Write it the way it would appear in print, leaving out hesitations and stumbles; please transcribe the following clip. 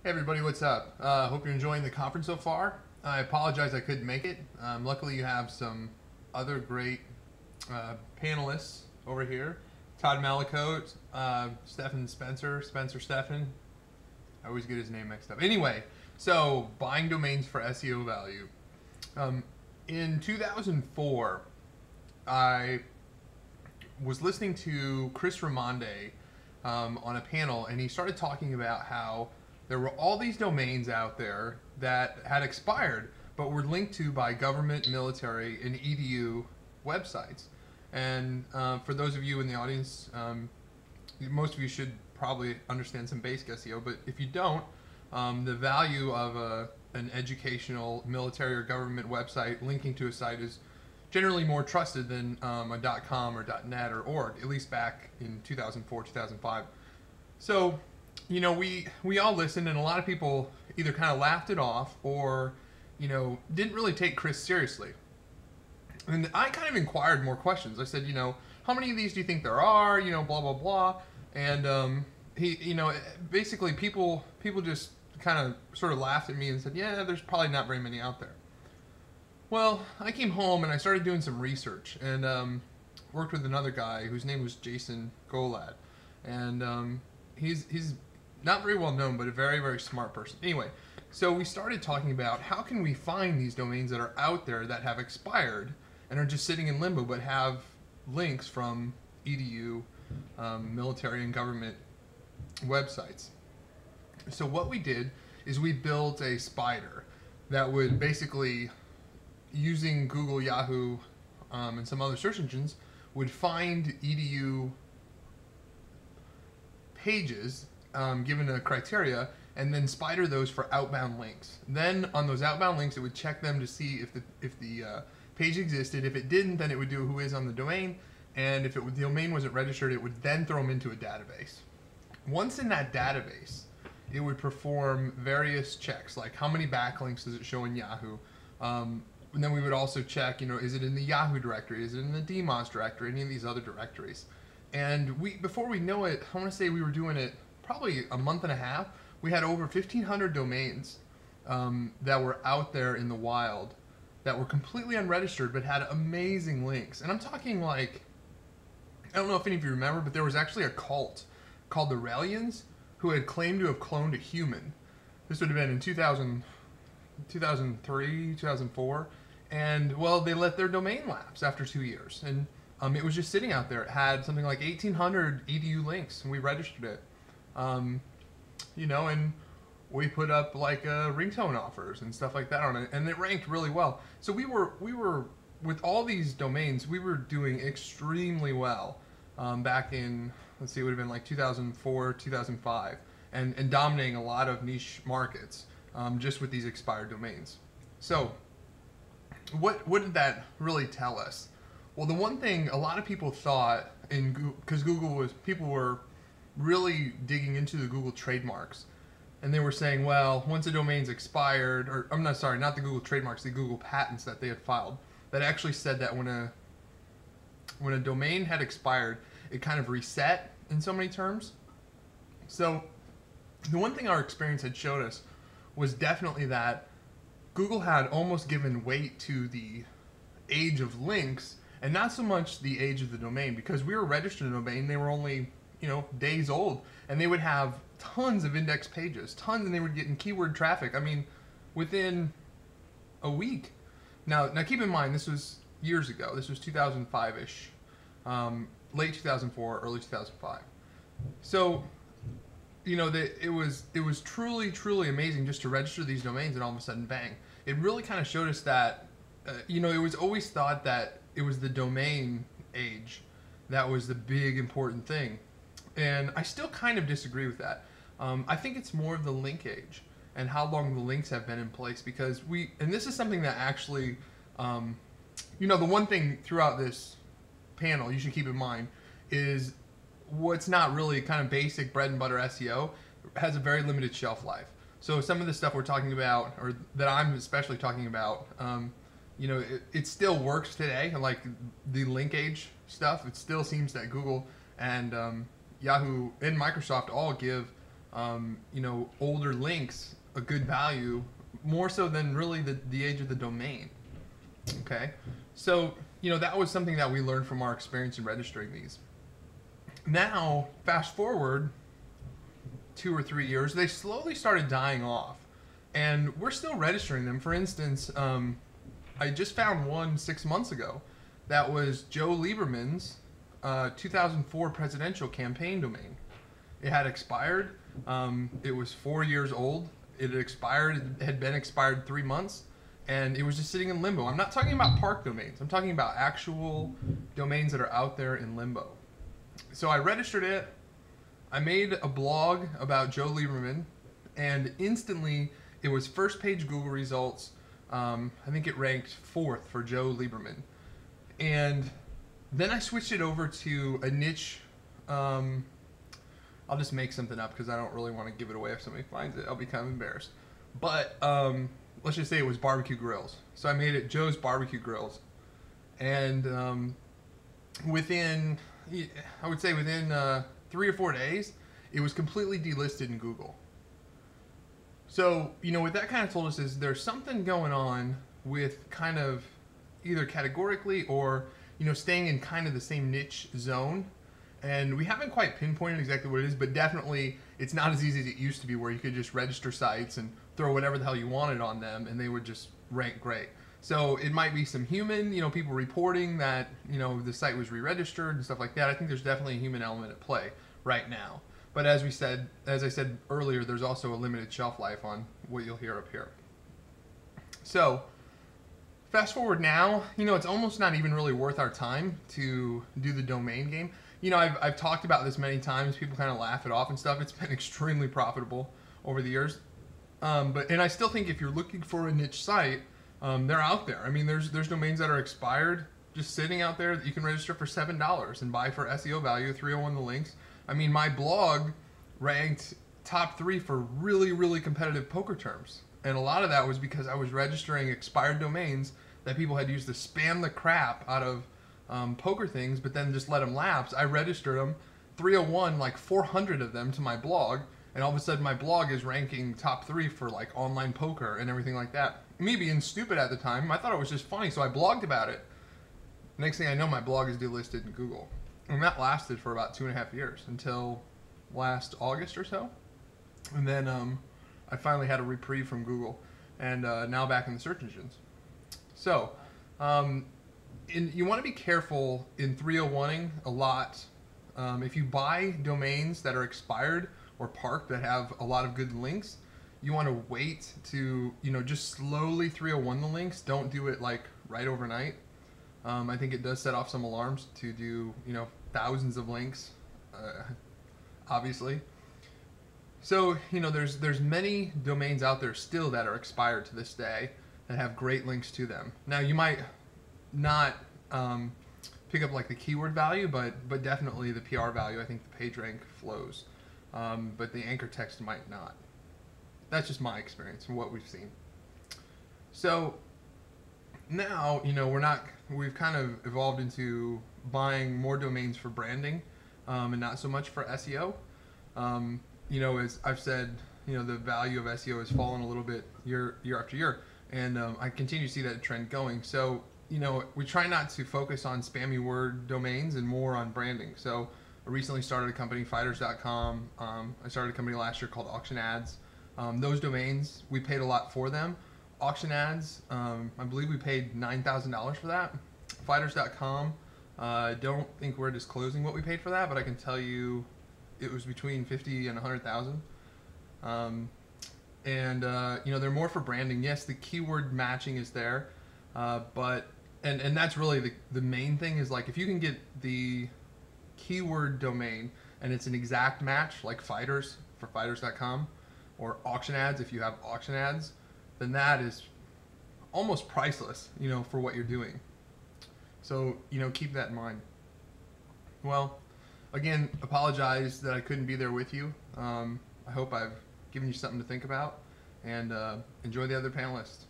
Hey everybody, what's up? Hope you're enjoying the conference so far. I apologize I couldn't make it. Luckily you have some other great panelists over here. Todd Malicote, Stephen Spencer Stephen. I always get his name mixed up. Anyway, so buying domains for SEO value. In 2004, I was listening to Chris Ramonde on a panel, and he started talking about how there were all these domains out there that had expired but were linked to by government, military, and EDU websites. And for those of you in the audience, most of you should probably understand some basic SEO, but if you don't, the value of an educational, military, or government website linking to a site is generally more trusted than a .com or .net or .org, at least back in 2004, 2005. So, you know, we all listened, and a lot of people either kind of laughed it off or, you know, didn't really take Chris seriously. And I kind of inquired more questions. I said, you know, how many of these do you think there are? You know, blah, blah, blah. And he, you know, basically people just kind of sort of laughed at me and said, yeah, there's probably not very many out there. Well, I came home and I started doing some research and worked with another guy whose name was Jason Golad. And he's not very well known, but a very, very smart person. Anyway, so we started talking about how can we find these domains that are out there that have expired and are just sitting in limbo but have links from EDU, military and government websites. So what we did is we built a spider that would basically, using Google, Yahoo, and some other search engines, would find EDU pages given a criteria, and then spider those for outbound links. Then on those outbound links, it would check them to see if the page existed. If it didn't, then it would do who is on the domain, and if the domain wasn't registered, it would then throw them into a database. Once in that database, it would perform various checks, like how many backlinks does it show in Yahoo. And then we would also check, you know, is it in the Yahoo directory? Is it in the DMOZ directory? Any of these other directories? And before we know it, I want to say we were doing it probably a month and a half. We had over 1,500 domains that were out there in the wild that were completely unregistered but had amazing links. And I'm talking like, I don't know if any of you remember, but there was actually a cult called the Raelians who had claimed to have cloned a human. This would have been in 2003, 2004. And, well, they let their domain lapse after 2 years. And it was just sitting out there. It had something like 1,800 EDU links, and we registered it. You know, and we put up like ringtone offers and stuff like that on it, and it ranked really well. So we were with all these domains, we were doing extremely well back in, let's see, it would have been like 2004, 2005, and dominating a lot of niche markets just with these expired domains. So what did that really tell us? Well, the one thing a lot of people thought, because people were really digging into the Google trademarks, and they were saying, well, once a domain's expired, or I'm not sorry, not the Google trademarks, the Google patents that they had filed, that actually said that when a domain had expired, it kind of reset in so many terms. So the one thing our experience had showed us was definitely that Google had almost given weight to the age of links and not so much the age of the domain, because we were registered in a domain, they were only, you know, days old, and they would have tons of index pages, tons, and they would get in keyword traffic. I mean, within a week. Now keep in mind, this was years ago. This was 2005-ish, late 2004, early 2005. So, you know, it was truly, truly amazing just to register these domains, and all of a sudden, bang! It really kind of showed us that, you know, it was always thought that it was the domain age that was the big important thing. And I still kind of disagree with that. I think it's more of the link age and how long the links have been in place, because and this is something that actually, you know, the one thing throughout this panel you should keep in mind is what's not really kind of basic bread and butter SEO has a very limited shelf life. So some of the stuff we're talking about, or that I'm especially talking about, you know, it still works today. Like the link age stuff, it still seems that Google and Yahoo and Microsoft all give older links a good value, more so than really the age of the domain. Okay, so that was something that we learned from our experience in registering these. Now, fast forward 2 or 3 years, they slowly started dying off, and we're still registering them. For instance, I just found one 6 months ago that was Joe Lieberman's 2004 presidential campaign domain. It had expired. It was 4 years old. It had expired. It had been expired 3 months, and it was just sitting in limbo. I'm not talking about park domains. I'm talking about actual domains that are out there in limbo. So I registered it. I made a blog about Joe Lieberman, and instantly it was first page Google results. I think it ranked 4th for Joe Lieberman. And then I switched it over to a niche. I'll just make something up because I don't really want to give it away. If somebody finds it, I'll be kind of embarrassed. But let's just say it was barbecue grills. So I made it Joe's Barbecue Grills. And within 3 or 4 days, it was completely delisted in Google. So, what that kind of told us is there's something going on with kind of either categorically or, staying in kind of the same niche zone. And we haven't quite pinpointed exactly what it is, but definitely it's not as easy as it used to be, where you could just register sites and throw whatever the hell you wanted on them and they would just rank great. So it might be some human, people reporting that, the site was re-registered and stuff like that. I think there's definitely a human element at play right now. But as I said earlier, there's also a limited shelf life on what you'll hear up here. So fast forward now, it's almost not even really worth our time to do the domain game. I've talked about this many times. People kind of laugh it off and stuff. It's been extremely profitable over the years. And I still think if you're looking for a niche site, they're out there. I mean, there's domains that are expired, just sitting out there that you can register for $7 and buy for SEO value, 301 the links. I mean, my blog ranked top 3 for really, really competitive poker terms. And a lot of that was because I was registering expired domains that people had used to spam the crap out of poker things, but then just let them lapse. I registered them, 301, like 400 of them to my blog, and all of a sudden my blog is ranking top 3 for like online poker and everything like that. Me being stupid at the time, I thought it was just funny, so I blogged about it. Next thing I know, my blog is delisted in Google. And that lasted for about 2.5 years until last August or so. And then I finally had a reprieve from Google, and now back in the search engines. So you want to be careful in 301ing a lot. If you buy domains that are expired or parked that have a lot of good links, you want to wait to, just slowly 301 the links. Don't do it like right overnight. I think it does set off some alarms to do, thousands of links, obviously. So, there's many domains out there still that are expired to this day that have great links to them. Now, you might not pick up like the keyword value, but definitely the PR value. I think the page rank flows, but the anchor text might not. That's just my experience and what we've seen. So now, we've kind of evolved into buying more domains for branding and not so much for SEO. As I've said, the value of SEO has fallen a little bit year after year, and I continue to see that trend going. So, we try not to focus on spammy word domains and more on branding. So I recently started a company, fighters.com. I started a company last year called Auction Ads. Those domains, we paid a lot for them. Auction Ads, I believe we paid $9,000 for that. Fighters.com, don't think we're disclosing what we paid for that, but I can tell you it was between 50 and 100,000. They're more for branding. Yes, the keyword matching is there, but that's really the main thing is, like, if you can get the keyword domain and it's an exact match, like Fighters for fighters.com, or Auction Ads if you have Auction Ads, then that is almost priceless, for what you're doing. So, keep that in mind. Well, again, apologize that I couldn't be there with you. I hope I've given you something to think about, and enjoy the other panelists.